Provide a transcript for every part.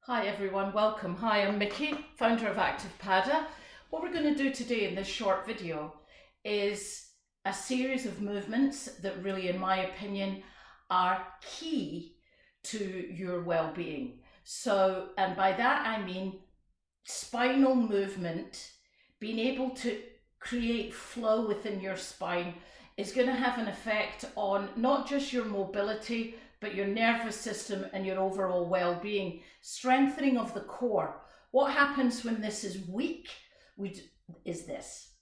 Hi everyone, welcome. Hi, I'm Mickey, founder of Active Pada. What we're going to do today in this short video is a series of movements that really, in my opinion, are key to your well-being. So, and by that I mean spinal movement, being able to create flow within your spine is going to have an effect on not just your mobility, but your nervous system and your overall well-being. Strengthening of the core. What happens when this is weak is this.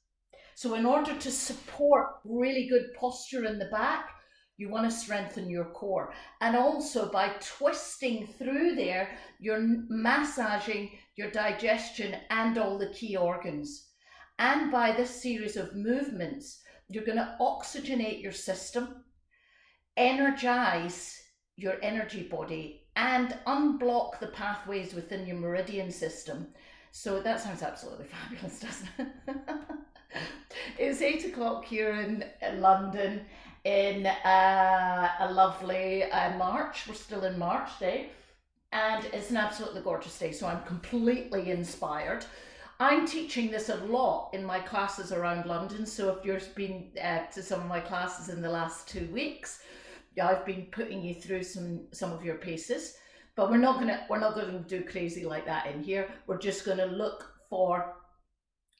So in order to support really good posture in the back, you want to strengthen your core. And also by twisting through there, you're massaging your digestion and all the key organs. And by this series of movements, you're going to oxygenate your system, energize your energy body, and unblock the pathways within your meridian system. So that sounds absolutely fabulous, doesn't it? It's 8 o'clock here in London in a lovely March. We're still in March day, and it's an absolutely gorgeous day, so I'm completely inspired. I'm teaching this a lot in my classes around London, so if you've been to some of my classes in the last 2 weeks, I've been putting you through some of your paces, but we're not going to do crazy like that in here. We're just going to look for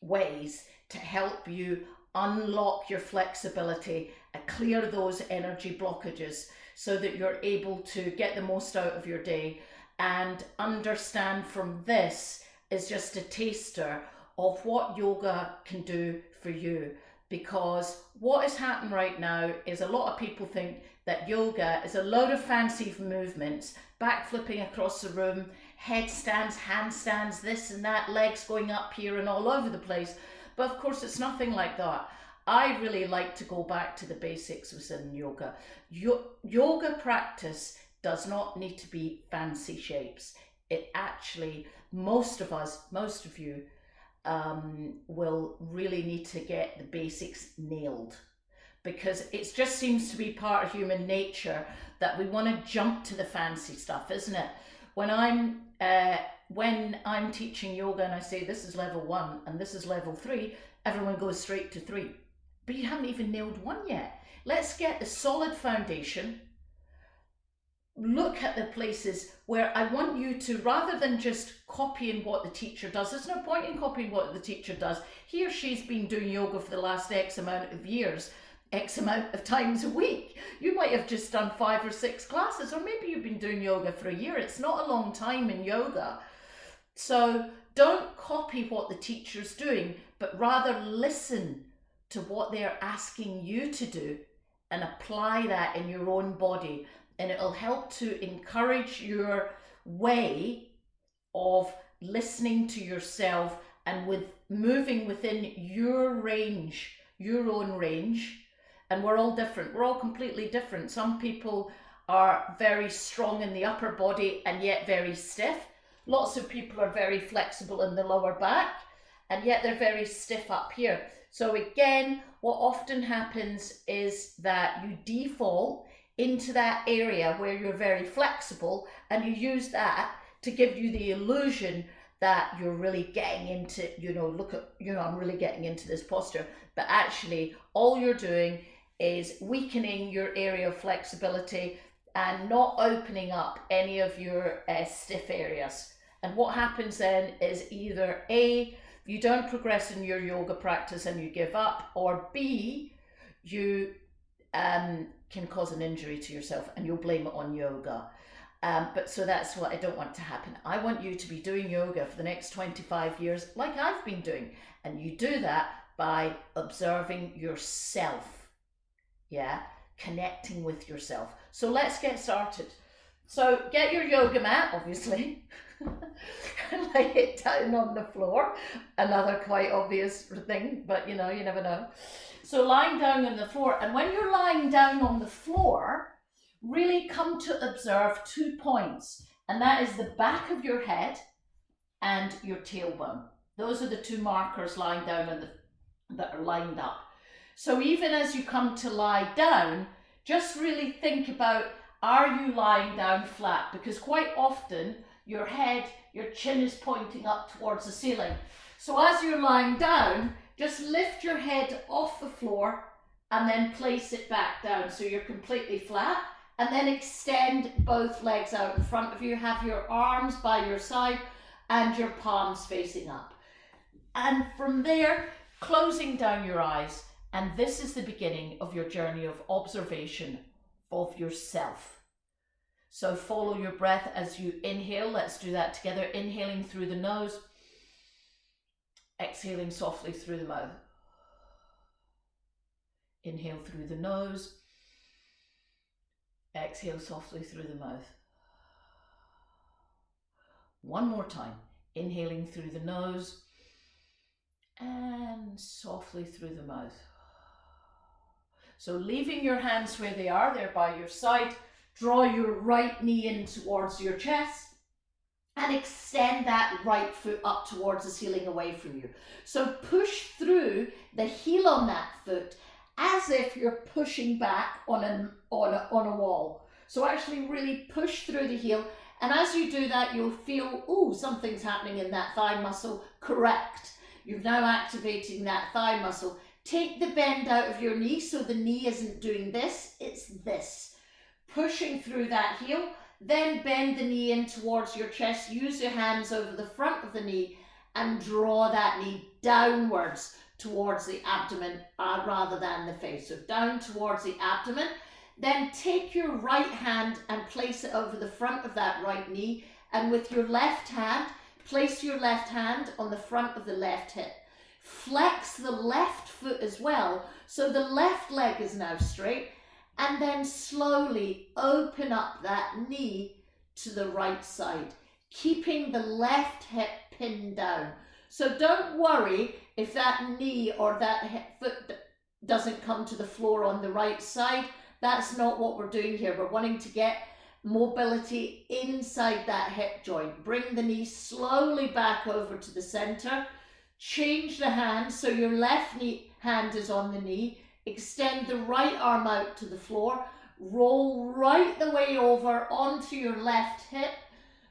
ways to help you unlock your flexibility and clear those energy blockages so that you're able to get the most out of your day. And understand from this is just a taster of what yoga can do for you. Because what is happening right now is a lot of people think that yoga is a load of fancy movements, back flipping across the room, headstands, handstands, this and that, legs going up here and all over the place. But of course, it's nothing like that. I really like to go back to the basics within yoga. Yoga practice does not need to be fancy shapes. It actually, most of you, will really need to get the basics nailed, because it just seems to be part of human nature that we want to jump to the fancy stuff, isn't it? When I'm teaching yoga and I say this is level 1 and this is level 3, everyone goes straight to 3, but you haven't even nailed 1 yet. Let's get the solid foundation. Look at the places where I want you to, rather than just copying what the teacher does, there's no point in copying what the teacher does. He or she's been doing yoga for the last X amount of years, X amount of times a week. You might have just done 5 or 6 classes, or maybe you've been doing yoga for a year. It's not a long time in yoga. So don't copy what the teacher's doing, but rather listen to what they're asking you to do and apply that in your own body. And it'll help to encourage your way of listening to yourself and with moving within your range, your own range. And we're all different. We're all completely different. Some people are very strong in the upper body and yet very stiff. Lots of people are very flexible in the lower back and yet they're very stiff up here. So again, what often happens is that you default into that area where you're very flexible, and you use that to give you the illusion that you're really getting into, I'm really getting into this posture. But actually, all you're doing is weakening your area of flexibility and not opening up any of your stiff areas. And what happens then is either A, you don't progress in your yoga practice and you give up, or B, you can cause an injury to yourself and you'll blame it on yoga. But so that's what I don't want to happen. I want you to be doing yoga for the next 25 years like I've been doing. And you do that by observing yourself. Yeah, connecting with yourself. So let's get started. So get your yoga mat, obviously, and lay it down on the floor. Another quite obvious thing, but you never know. So lying down on the floor, and when you're lying down on the floor, really come to observe 2 points, and that is the back of your head and your tailbone. Those are the 2 markers lying down that are lined up. So even as you come to lie down, just really think about, are you lying down flat? Because quite often your head, your chin is pointing up towards the ceiling. So as you're lying down, just lift your head off the floor and then place it back down so you're completely flat, and then extend both legs out in front of you. Have your arms by your side and your palms facing up. And from there, closing down your eyes, and this is the beginning of your journey of observation of yourself. So follow your breath as you inhale. Let's do that together. Inhaling through the nose, exhaling softly through the mouth. Inhale through the nose, exhale softly through the mouth. One more time. Inhaling through the nose and softly through the mouth. So leaving your hands where they are, they're by your side. Draw your right knee in towards your chest and extend that right foot up towards the ceiling away from you. So push through the heel on that foot as if you're pushing back on a wall. So actually really push through the heel, and as you do that, you'll feel, oh, something's happening in that thigh muscle. Correct. You're now activating that thigh muscle. Take the bend out of your knee so the knee isn't doing this, it's this. Pushing through that heel, then bend the knee in towards your chest. Use your hands over the front of the knee and draw that knee downwards towards the abdomen rather than the face. So down towards the abdomen. Then take your right hand and place it over the front of that right knee, and with your left hand, place your left hand on the front of the left hip. Flex the left foot as well, so the left leg is now straight, and then slowly open up that knee to the right side, keeping the left hip pinned down. So don't worry if that knee or that hip foot doesn't come to the floor on the right side. That's not what we're doing here. We're wanting to get mobility inside that hip joint. Bring the knee slowly back over to the center. Change the hand so your left hand is on the knee. Extend the right arm out to the floor. Roll right the way over onto your left hip.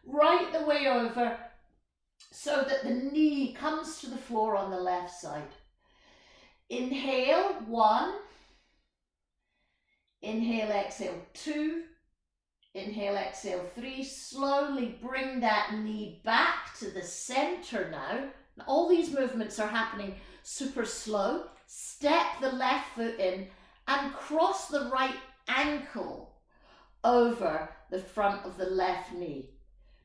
Right the way over so that the knee comes to the floor on the left side. Inhale, 1. Inhale, exhale, 2. Inhale, exhale, 3. Slowly bring that knee back to the center now. All these movements are happening super slow. Step the left foot in and cross the right ankle over the front of the left knee.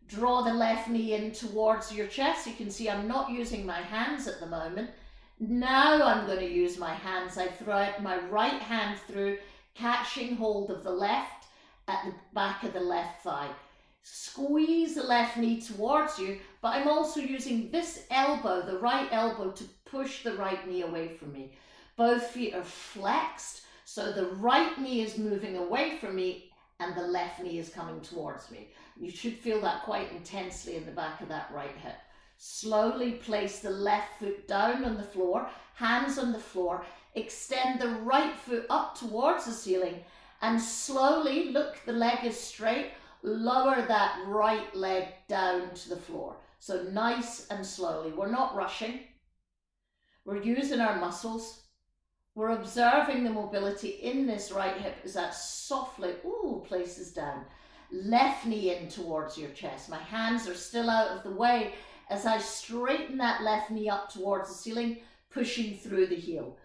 Draw the left knee in towards your chest. You can see I'm not using my hands at the moment. Now I'm going to use my hands. I thread my right hand through, catching hold of the left at the back of the left thigh. Squeeze the left knee towards you, but I'm also using this elbow, the right elbow, to push the right knee away from me. Both feet are flexed, so the right knee is moving away from me and the left knee is coming towards me. You should feel that quite intensely in the back of that right hip. Slowly place the left foot down on the floor, hands on the floor, extend the right foot up towards the ceiling, and slowly, look, the leg is straight, lower that right leg down to the floor. So nice and slowly. We're not rushing. We're using our muscles. We're observing the mobility in this right hip as that softly, places down. Left knee in towards your chest. My hands are still out of the way as I straighten that left knee up towards the ceiling, pushing through the heel.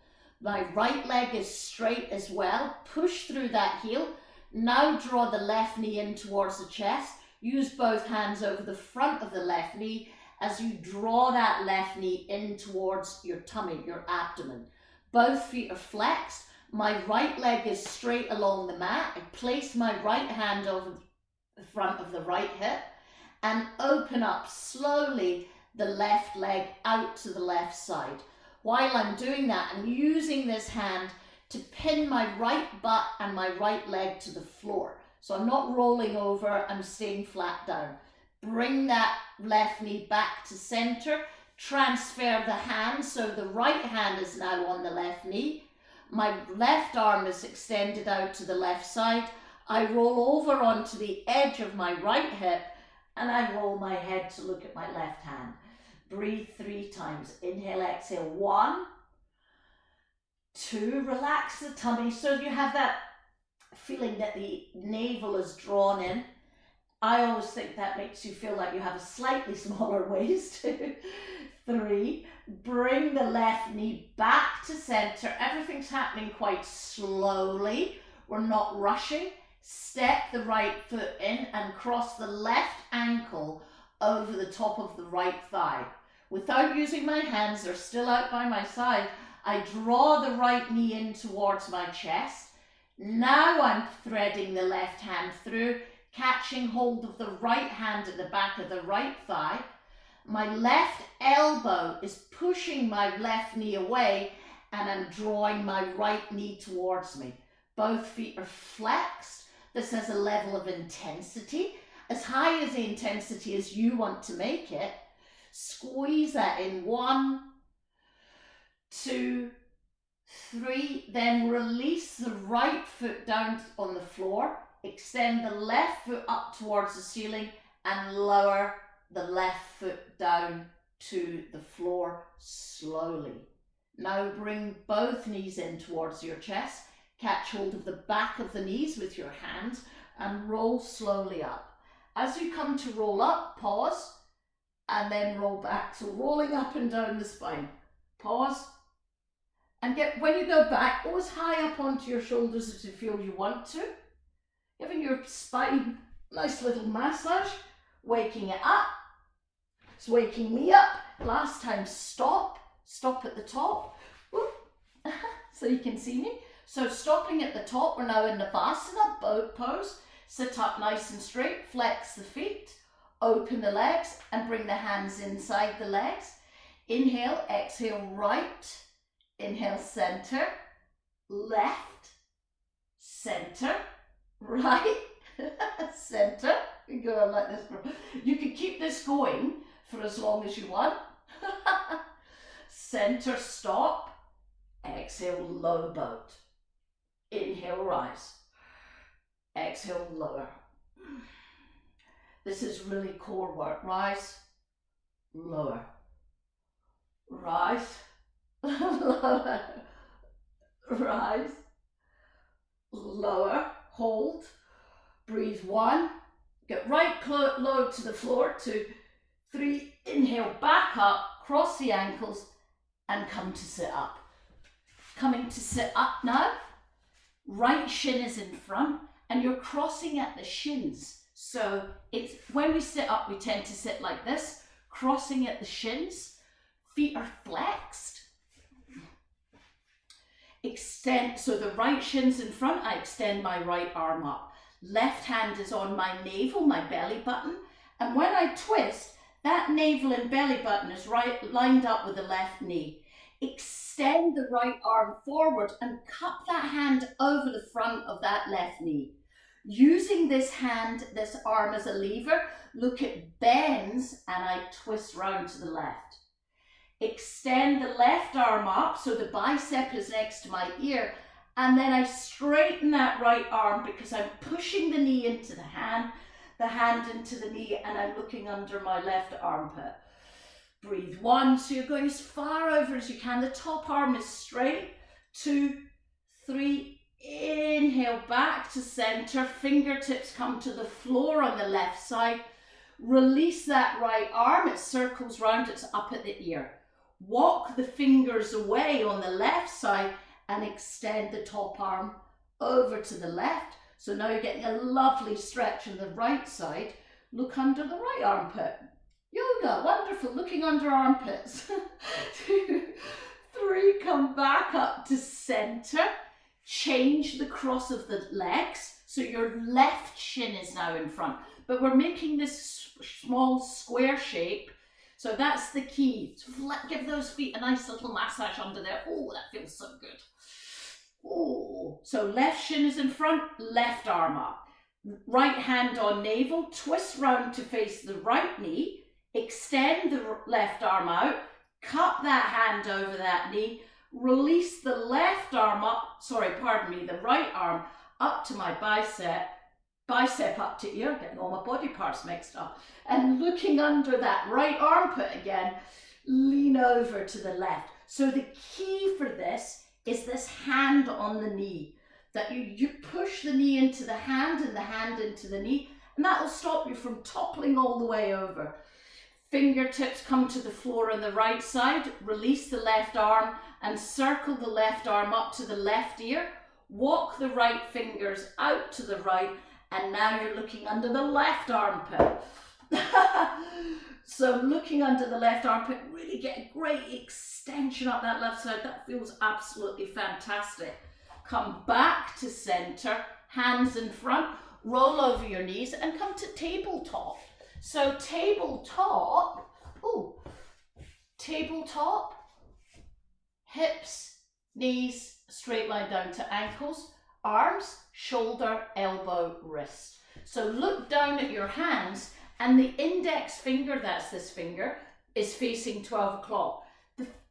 My right leg is straight as well. Push through that heel. Now draw the left knee in towards the chest. Use both hands over the front of the left knee as you draw that left knee in towards your tummy, your abdomen. Both feet are flexed. My right leg is straight along the mat. I place my right hand over the front of the right hip and open up slowly the left leg out to the left side. While I'm doing that, I'm using this hand to pin my right butt and my right leg to the floor. So I'm not rolling over, I'm staying flat down. Bring that left knee back to center. Transfer the hand, so the right hand is now on the left knee. My left arm is extended out to the left side. I roll over onto the edge of my right hip and I roll my head to look at my left hand. Breathe 3 times. Inhale, exhale. 1, 2, relax the tummy so you have that feeling that the navel is drawn in. I always think that makes you feel like you have a slightly smaller waist. 3, bring the left knee back to center. Everything's happening quite slowly. We're not rushing. Step the right foot in and cross the left ankle over the top of the right thigh. Without using my hands, they're still out by my side. I draw the right knee in towards my chest. Now I'm threading the left hand through, catching hold of the right hand at the back of the right thigh. My left elbow is pushing my left knee away and I'm drawing my right knee towards me. Both feet are flexed. This has a level of intensity, as high as the intensity as you want to make it. Squeeze that in. 1, 2, 3. Then release the right foot down on the floor. Extend the left foot up towards the ceiling and lower the left foot down to the floor slowly. Now bring both knees in towards your chest. Catch hold of the back of the knees with your hands and roll slowly up. As you come to roll up, pause and then roll back. So rolling up and down the spine. Pause and when you go back, always high up onto your shoulders as you feel you want to. Giving your spine a nice little massage, waking it up. It's waking me up. Last time, stop at the top. So you can see me. So stopping at the top, we're now in the Navasana, boat pose. Sit up nice and straight, flex the feet, open the legs and bring the hands inside the legs. Inhale, exhale, right. Inhale, center, left, center, right, center. You go on like this. You can keep this going for as long as you want. Center, stop. Exhale, low boat. Inhale, rise. Exhale, lower. This is really core work. Rise, lower. Rise, lower. Rise, lower. Hold. Breathe. 1. Get right low to the floor. 2, 3. Inhale, back up. Cross the ankles and come to sit up. Coming to sit up now. Right shin is in front and you're crossing at the shins. So it's when we sit up, we tend to sit like this, crossing at the shins. Feet are flexed. Extend, so the right shin's in front, I extend my right arm up. Left hand is on my navel, my belly button. And when I twist, that navel and belly button is lined up with the left knee. Extend the right arm forward and cup that hand over the front of that left knee. Using this arm as a lever, look, it bends and I twist round to the left. Extend the left arm up so the bicep is next to my ear, and then I straighten that right arm because I'm pushing the knee into the hand into the knee, and I'm looking under my left armpit. Breathe. 1, so you're going as far over as you can. The top arm is straight. 2, 3, inhale back to center. Fingertips come to the floor on the left side. Release that right arm. It circles round, it's up at the ear. Walk the fingers away on the left side and extend the top arm over to the left. So now you're getting a lovely stretch on the right side. Look under the right armpit. Yoga, wonderful, looking under armpits. 2, 3, come back up to center. Change the cross of the legs. So your left shin is now in front. But we're making this small square shape. So that's the key. Give those feet a nice little massage under there. Oh, that feels so good. Oh, so left shin is in front, left arm up. Right hand on navel, twist round to face the right knee, extend the left arm out, cup that hand over that knee, release the left arm up, the right arm up to my bicep, bicep up to ear, getting all my body parts mixed up, and looking under that right armpit again, lean over to the left. So the key for this is this hand on the knee, that you push the knee into the hand and the hand into the knee, and that will stop you from toppling all the way over. Fingertips come to the floor on the right side, release the left arm and circle the left arm up to the left ear, walk the right fingers out to the right, and now you're looking under the left armpit. So looking under the left armpit, really get a great extension up that left side. That feels absolutely fantastic. Come back to center, hands in front, roll over your knees and come to tabletop. So tabletop, hips, knees, straight line down to ankles, arms, shoulder, elbow, wrist. So look down at your hands and the index finger, that's this finger, is facing 12 o'clock.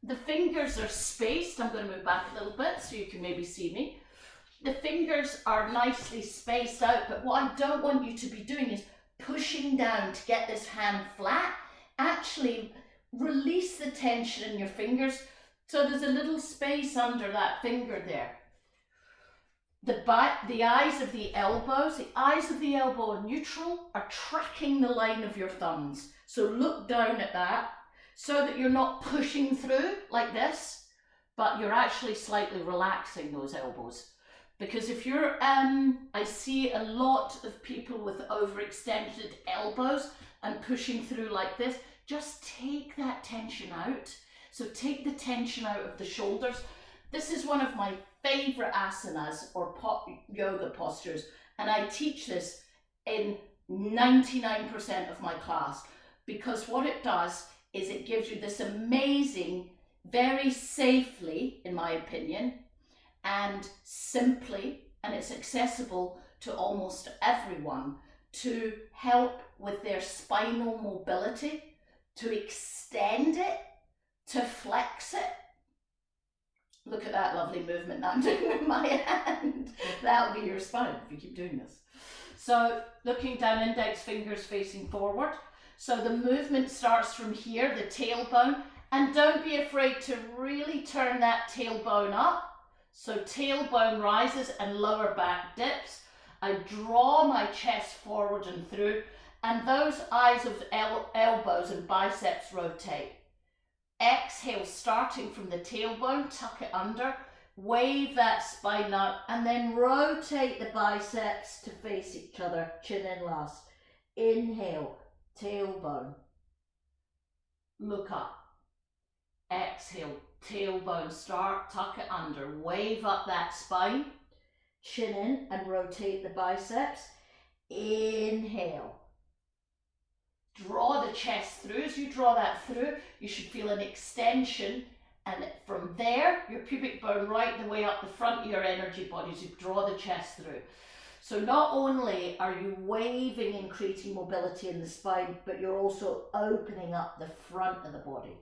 The fingers are spaced. I'm going to move back a little bit so you can maybe see me. The fingers are nicely spaced out, but what I don't want you to be doing is pushing down to get this hand flat. Actually, release the tension in your fingers so there's a little space under that finger there. The eyes of the elbow are neutral, are tracking the line of your thumbs. So look down at that so that you're not pushing through like this, but you're actually slightly relaxing those elbows. Because if you're, I see a lot of people with overextended elbows and pushing through like this, just take that tension out. So take the tension out of the shoulders. This is one of my favorite asanas or yoga postures, and I teach this in 99% of my class, because what it does is it gives you this amazing, very safely, in my opinion, and simply, and it's accessible to almost everyone, to help with their spinal mobility, to extend it, to flex it. Look at that lovely movement that I'm doing with my hand. That'll be your spine if you keep doing this. So looking down, index fingers facing forward. So the movement starts from here, the tailbone, and don't be afraid to really turn that tailbone up. So tailbone rises and lower back dips. I draw my chest forward and through, and those eyes of elbows and biceps rotate. Exhale, starting from the tailbone, tuck it under, wave that spine out, and then rotate the biceps to face each other, chin in last. Inhale, tailbone, look up. Exhale, tailbone, start, tuck it under, wave up that spine, chin in and rotate the biceps. Inhale. Draw the chest through. As you draw that through, you should feel an extension, and from there, your pubic bone right the way up the front of your energy body as you draw the chest through. So not only are you waving and creating mobility in the spine, but you're also opening up the front of the body.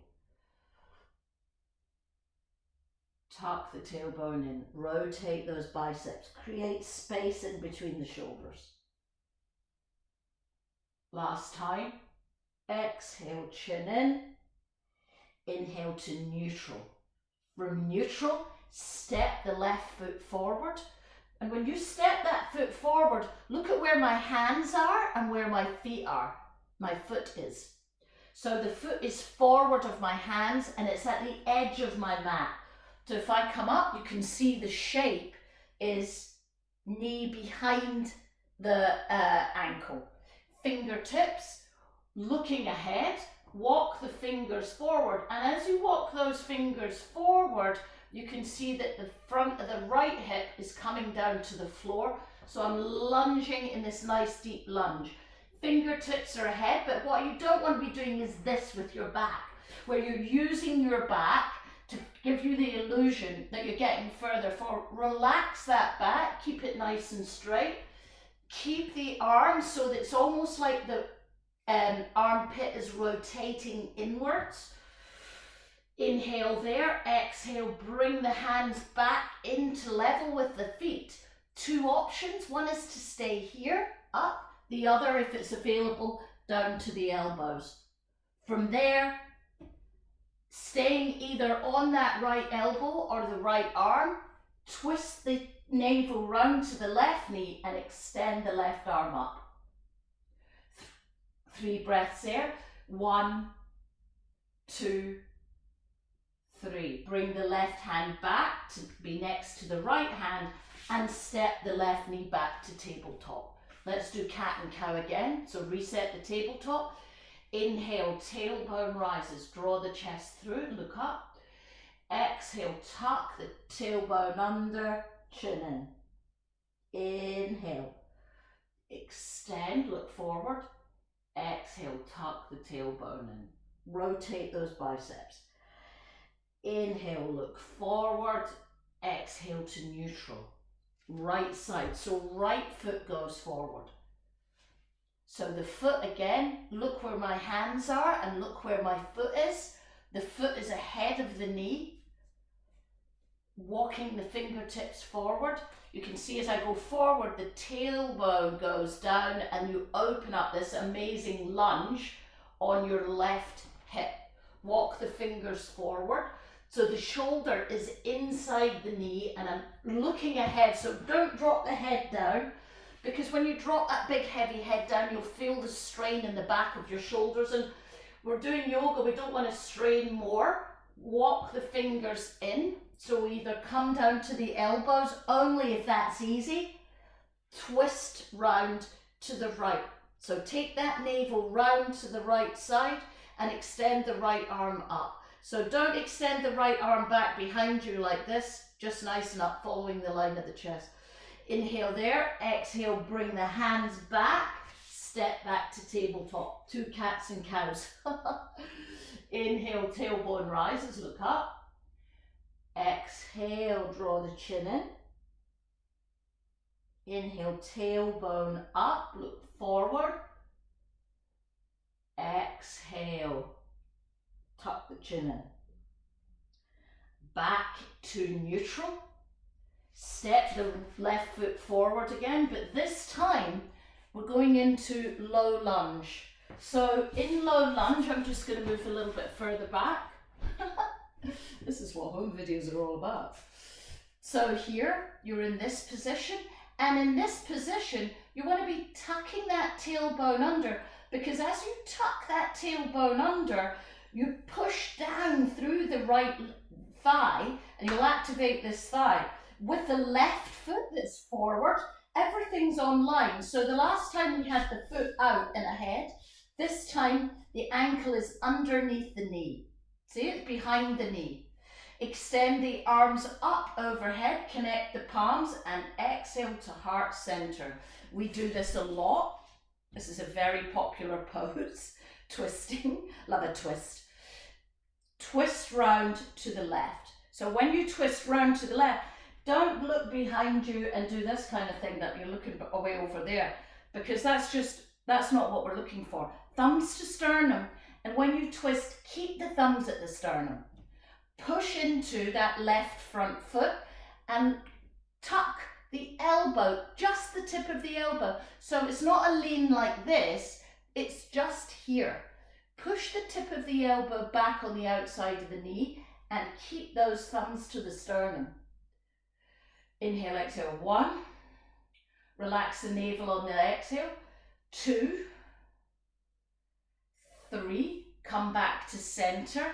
Tuck the tailbone in, rotate those biceps, create space in between the shoulders. Last time, exhale, chin in, inhale to neutral. From neutral, step the left foot forward. And when you step that foot forward, look at where my hands are and where my feet are. My foot is. So the foot is forward of my hands and it's at the edge of my mat. So if I come up, you can see the shape is knee behind the ankle. Fingertips looking ahead, walk the fingers forward, and as you walk those fingers forward, you can see that the front of the right hip is coming down to the floor. So I'm lunging in this nice deep lunge. Fingertips are ahead, but what you don't want to be doing is this with your back, where you're using your back to give you the illusion that you're getting further forward. Relax that back, keep it nice and straight. Keep the arms so that it's almost like the armpit is rotating inwards. Inhale there, exhale, bring the hands back into level with the feet. Two options. One is to stay here up, the other, if it's available, down to the elbows. From there, staying either on that right elbow or the right arm, twist the navel round to the left knee and extend the left arm up. 3 breaths there. 1, 2, 3. Bring the left hand back to be next to the right hand and step the left knee back to tabletop. Let's do cat and cow again. So reset the tabletop. Inhale, tailbone rises. Draw the chest through, look up. Exhale, tuck the tailbone under, chin in. Inhale, extend, look forward. Exhale, tuck the tailbone in. Rotate those biceps. Inhale, look forward. Exhale to neutral. Right side, so right foot goes forward. So the foot again, look where my hands are and look where my foot is. The foot is ahead of the knee. Walking the fingertips forward. You can see as I go forward, the tailbone goes down and you open up this amazing lunge on your left hip. Walk the fingers forward. So the shoulder is inside the knee and I'm looking ahead. So don't drop the head down, because when you drop that big heavy head down, you'll feel the strain in the back of your shoulders. And we're doing yoga, we don't want to strain more. Walk the fingers in. So either come down to the elbows, only if that's easy. Twist round to the right. So take that navel round to the right side and extend the right arm up. So don't extend the right arm back behind you like this, just nice and up, following the line of the chest. Inhale there, exhale, bring the hands back, step back to tabletop. 2 cats and cows. Inhale, tailbone rises, look up. Exhale, draw the chin in. Inhale, tailbone up, look forward. Exhale, tuck the chin in. Back to neutral. Step the left foot forward again, but this time we're going into low lunge. So in low lunge, I'm just going to move a little bit further back. This is what home videos are all about. So here, you're in this position, and in this position, you want to be tucking that tailbone under, because as you tuck that tailbone under, you push down through the right thigh, and you'll activate this thigh. With the left foot that's forward, everything's on line. So the last time we had the foot out and ahead, this time the ankle is underneath the knee. See, it's behind the knee. Extend the arms up overhead, connect the palms, and exhale to heart center. We do this a lot. This is a very popular pose. Twisting, love a twist. Twist round to the left. So when you twist round to the left, don't look behind you and do this kind of thing that you're looking away over there, because that's not what we're looking for. Thumbs to sternum, and when you twist, keep the thumbs at the sternum. Push into that left front foot and tuck the elbow, just the tip of the elbow. So it's not a lean like this, it's just here. Push the tip of the elbow back on the outside of the knee and keep those thumbs to the sternum. Inhale, exhale, 1. Relax the navel on the exhale. 2, 3. Come back to center.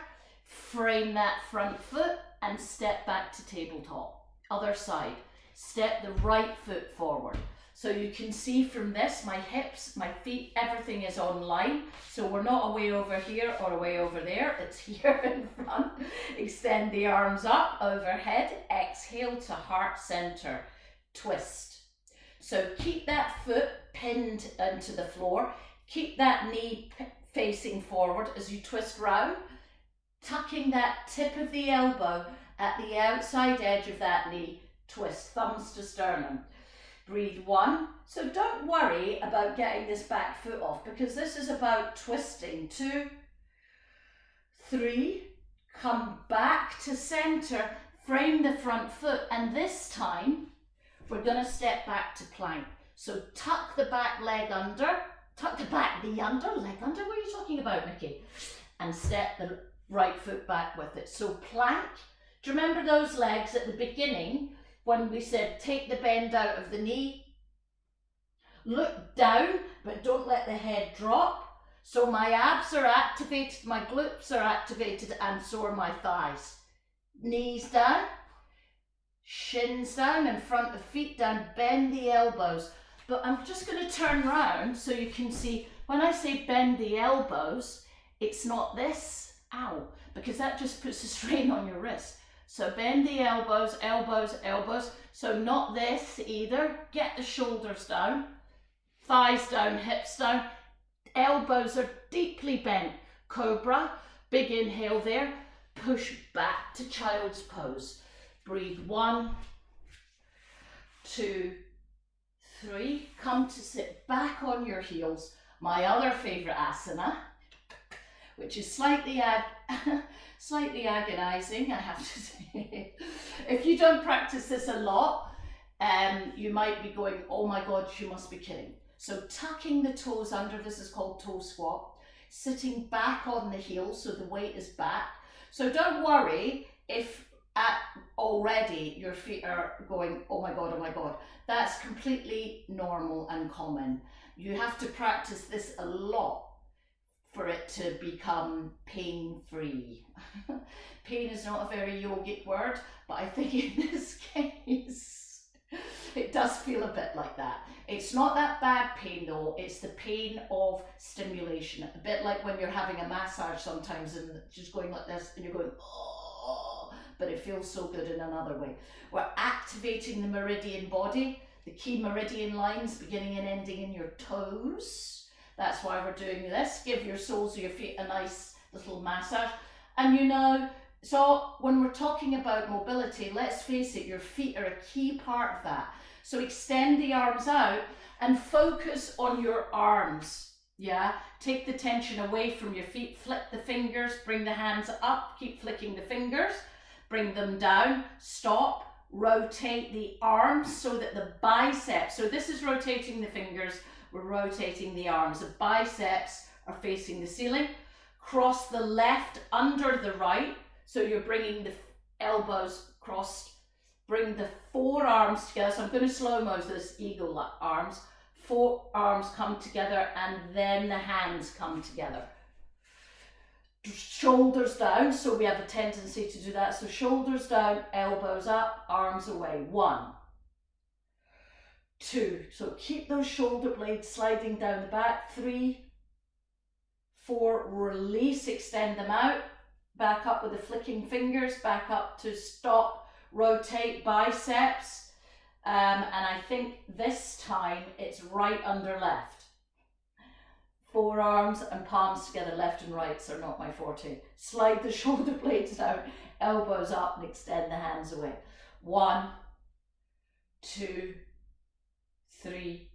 Frame that front foot and step back to tabletop. Other side. Step the right foot forward. So you can see from this, my hips, my feet, everything is on line. So we're not away over here or away over there. It's here in front. Extend the arms up overhead. Exhale to heart center. Twist. So keep that foot pinned into the floor. Keep that knee facing forward as you twist round. Tucking that tip of the elbow at the outside edge of that knee. Twist, thumbs to sternum. Breathe 1. So don't worry about getting this back foot off, because this is about twisting. 2, 3. Come back to center. Frame the front foot, and this time we're going to step back to plank. So tuck the back leg under, tuck the back knee under, leg under, what are you talking about, Nikki? And step the right foot back with it. So plank, do you remember those legs at the beginning when we said take the bend out of the knee? Look down, but don't let the head drop. So my abs are activated, my glutes are activated, and so are my thighs. Knees down, shins down, and front of feet down, bend the elbows. But I'm just going to turn round so you can see, when I say bend the elbows, it's not this, ow, because that just puts a strain on your wrist. So bend the elbows, elbows, elbows. So not this either. Get the shoulders down, thighs down, hips down. Elbows are deeply bent. Cobra, big inhale there. Push back to child's pose. Breathe 1, 2, 3. Come to sit back on your heels. My other favourite asana, which is slightly agonizing, I have to say. If you don't practice this a lot, you might be going, oh my God, you must be kidding. So tucking the toes under, this is called toe squat, sitting back on the heels so the weight is back. So don't worry if already your feet are going, oh my God, oh my God. That's completely normal and common. You have to practice this a lot for it to become pain-free. Pain is not a very yogic word, but I think in this case, it does feel a bit like that. It's not that bad pain though, it's the pain of stimulation. A bit like when you're having a massage sometimes and just going like this and you're going, oh, but it feels so good in another way. We're activating the meridian body, the key meridian lines beginning and ending in your toes. That's why we're doing this. Give your soles of your feet a nice little massage. And you know, so when we're talking about mobility, let's face it, your feet are a key part of that. So extend the arms out and focus on your arms. Yeah, take the tension away from your feet, flick the fingers, bring the hands up, keep flicking the fingers, bring them down, stop, rotate the arms so that the biceps, so this is rotating the fingers, we're rotating the arms, the biceps are facing the ceiling, cross the left under the right, so you're bringing the elbows crossed, bring the forearms together, so I'm going to slow-mo this eagle arms, forearms come together and then the hands come together. Shoulders down, so we have a tendency to do that, so shoulders down, elbows up, arms away. 1, 2, so keep those shoulder blades sliding down the back. 3, 4, release, extend them out, back up with the flicking fingers, back up to stop, rotate biceps, and I think this time it's right under left. Forearms and palms together, left and rights are not my forte. Slide the shoulder blades down, elbows up and extend the hands away. 1, 2, 3,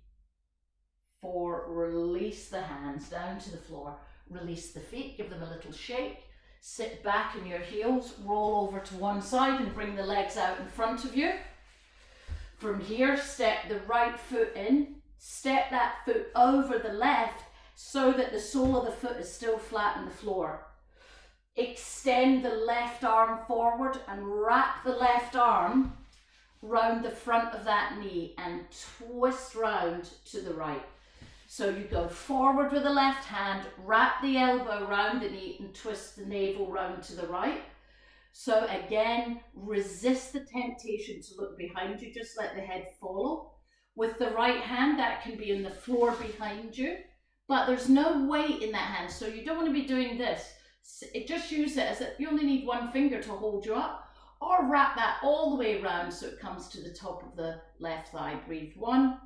4, release the hands down to the floor, release the feet, give them a little shake, sit back in your heels, roll over to one side and bring the legs out in front of you. From here, step the right foot in, step that foot over the left so that the sole of the foot is still flat on the floor. Extend the left arm forward and wrap the left arm round the front of that knee and twist round to the right. So you go forward with the left hand, wrap the elbow round the knee and twist the navel round to the right. So again, resist the temptation to look behind you, just let the head follow. With the right hand, that can be on the floor behind you, but there's no weight in that hand, so you don't want to be doing this. Just use it as if you only need one finger to hold you up, or wrap that all the way around so it comes to the top of the left thigh. Breathe. 1,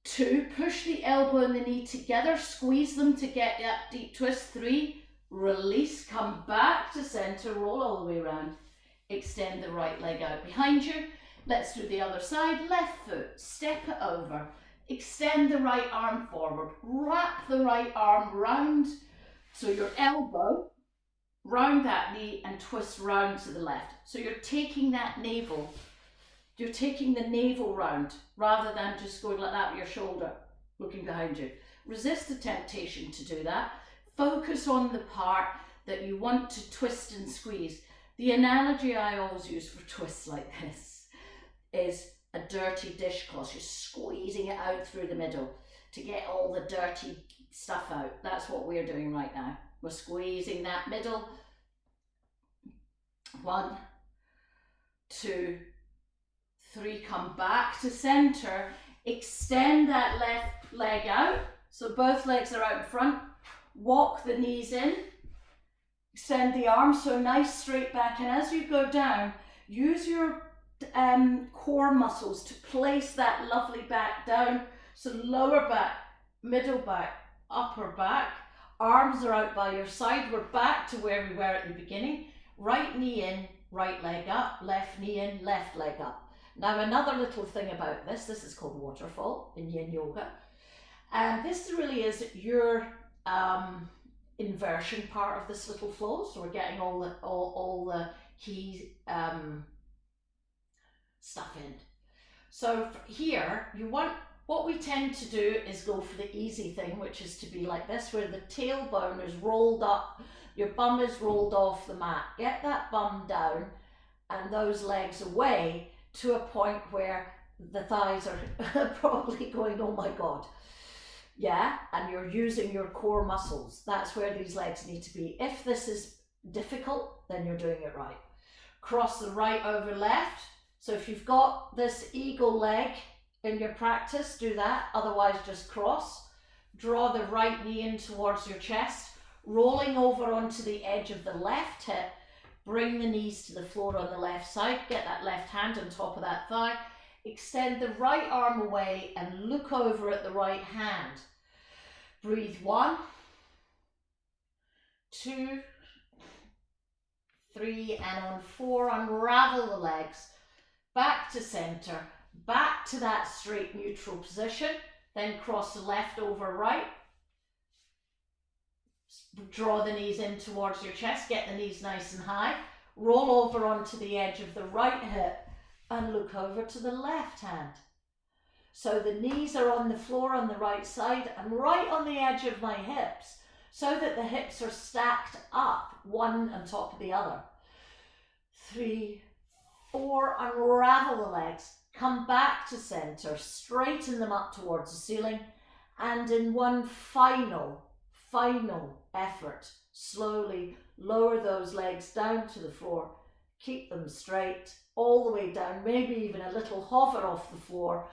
2, push the elbow and the knee together, squeeze them to get that deep twist. 3, release, come back to center, roll all the way around. Extend the right leg out behind you. Let's do the other side. Left foot, step it over. Extend the right arm forward. Wrap the right arm round. So your elbow round that knee and twist round to the left. So you're taking that navel You're taking the navel round rather than just going like that with your shoulder, looking behind you. Resist the temptation to do that. Focus on the part that you want to twist and squeeze. The analogy I always use for twists like this is a dirty dishcloth. You're squeezing it out through the middle to get all the dirty stuff out. That's what we're doing right now. We're squeezing that middle. 1, 2, 3, come back to center. Extend that left leg out. So both legs are out in front. Walk the knees in. Extend the arms, so nice straight back. And as you go down, use your core muscles to place that lovely back down. So lower back, middle back, upper back. Arms are out by your side. We're back to where we were at the beginning. Right knee in, right leg up. Left knee in, left leg up. Now another little thing about this is called Waterfall in Yin Yoga. And this really is your inversion part of this little flow. So we're getting all the key stuff in. So here, what we tend to do is go for the easy thing, which is to be like this, where the tailbone is rolled up, your bum is rolled off the mat. Get that bum down and those legs away to a point where the thighs are probably going, oh my God. Yeah, and you're using your core muscles. That's where these legs need to be. If this is difficult, then you're doing it right. Cross the right over left. So if you've got this eagle leg in your practice, do that. Otherwise, just cross. Draw the right knee in towards your chest, rolling over onto the edge of the left hip. Bring the knees to the floor on the left side. Get that left hand on top of that thigh. Extend the right arm away and look over at the right hand. Breathe 1, 2, 3, and on 4, unravel the legs. Back to center, back to that straight neutral position. Then cross the left over right. Draw the knees in towards your chest, get the knees nice and high. Roll over onto the edge of the right hip and look over to the left hand. So the knees are on the floor on the right side and right on the edge of my hips, so that the hips are stacked up, one on top of the other. 3, 4, unravel the legs, come back to center, straighten them up towards the ceiling, and in one final effort, slowly lower those legs down to the floor, keep them straight all the way down, maybe even a little hover off the floor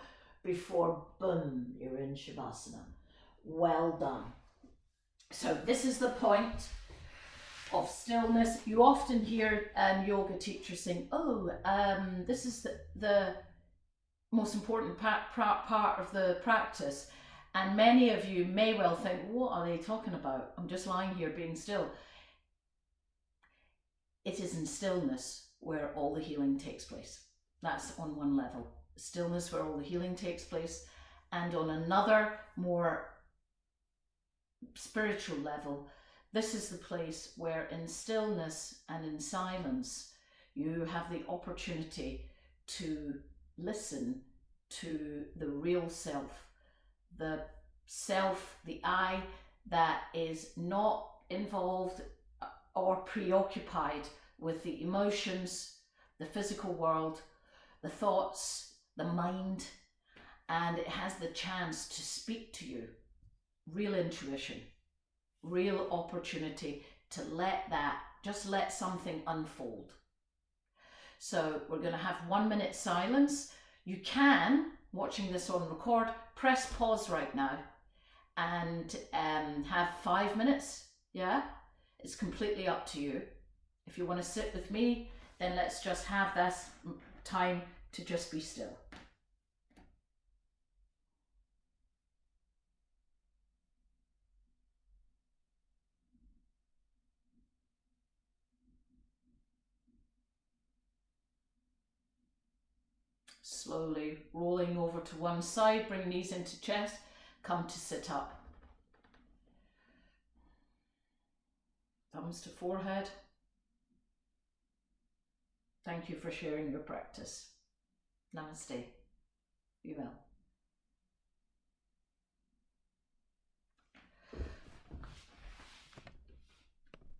before, boom, you're in Shavasana. Well done. So this is the point of stillness. You often hear yoga teachers saying, this is the most important part of the practice. And many of you may well think, what are they talking about? I'm just lying here being still. It is in stillness where all the healing takes place. That's on one level. Stillness where all the healing takes place. And on another, more spiritual level, this is the place where in stillness and in silence, you have the opportunity to listen to the real self, the self, the I that is not involved or preoccupied with the emotions, the physical world, the thoughts, the mind, and it has the chance to speak to you. Real intuition, real opportunity to just let something unfold. So we're going to have 1 minute silence. You can, watching this on record, press pause right now and have 5 minutes. Yeah, it's completely up to you. If you want to sit with me, then let's just have this time to just be still. Slowly rolling over to one side, bring knees into chest, come to sit up. Thumbs to forehead. Thank you for sharing your practice. Namaste. Be well.